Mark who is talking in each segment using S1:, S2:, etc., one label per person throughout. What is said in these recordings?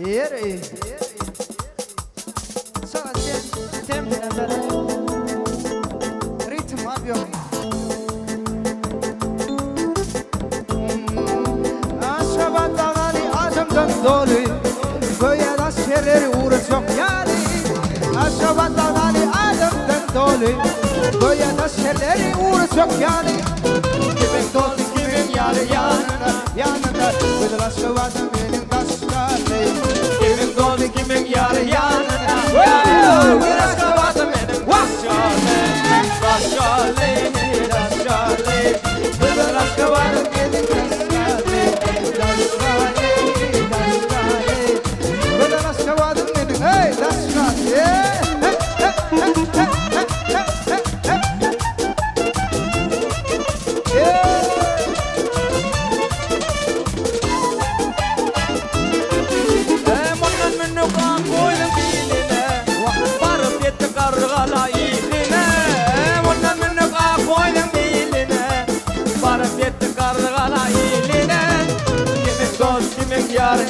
S1: Yeri. Sana temden böyle ritim yapıyor. Aşabattan Ali adımdan dolu, böyle askerleri uğraşıyor yani. Aşabattan Ali adımdan dolu, böyle askerleri uğraşıyor yani. Kimin dost kimin yarı yanında, yanında, böyle aşabattan benim taşlarım. Kimin dost kimin yarı yanında, böyle aşabattan benim taşlarım. Taşlarım, taşlarım, böyle aşabattan benim taşlarım. Hey, that's right, yeah.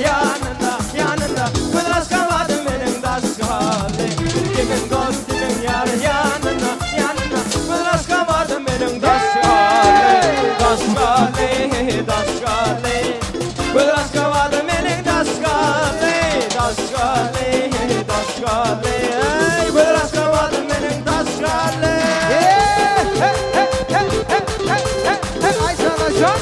S1: Yanında, yanında, kıdras kavadım benim daşkali. Kimin dost, kimin yar yanında, yanında, kıdras kavadım benim daşkali. Daşkali, daşkali, kıdras kavadım benim daşkali. Daşkali, daşkali, kıdras kavadım benim daşkali. Ay sana can.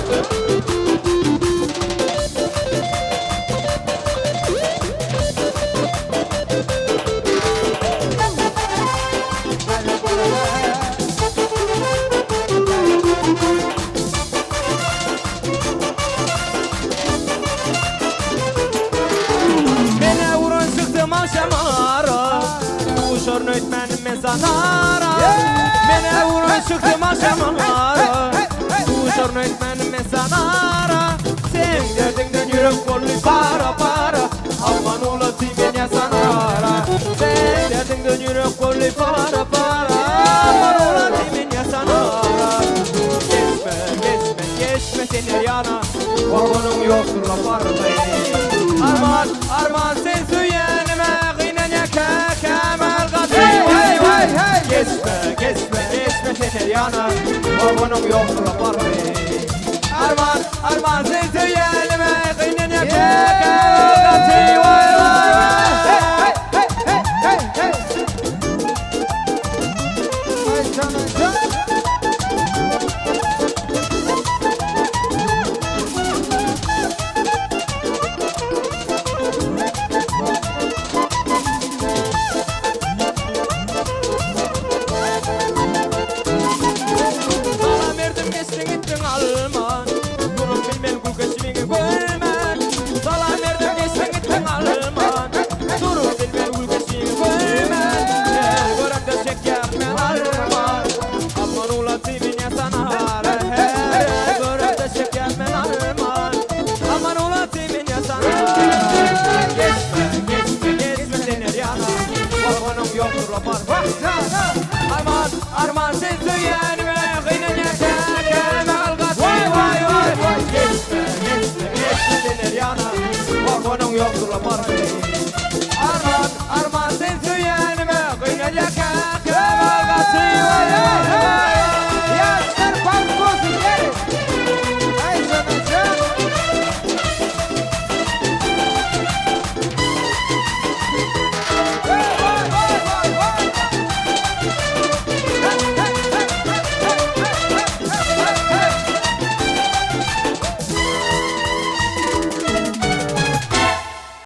S1: Mene vurun çıktım akşamlara, kuşarını etmenim ben sanara. Sen derdin yürek kollu para para, aman ulatı beni sanara. Sen derdin yürek kollu para para, aman ulatı beni sanara. Geçme, geçme, geçme seni yana, vagonun yoktur la parayı. Arman, arman sen söyenime, gıynene kemal katayım. Geçme, geçme, geçme şeker yana, vagonum yoktur apartı. Arman, arman sen söyelime, kıynene kekalgatı. Vay vay vay. Hey, hey, hey, hey, hey. Ay canım can. Arman, arman sen söylenme, gıynene kemal katı. Vay vay vay. Geçme, geçme, geçme denir yana, vagonun yoktur la parayı.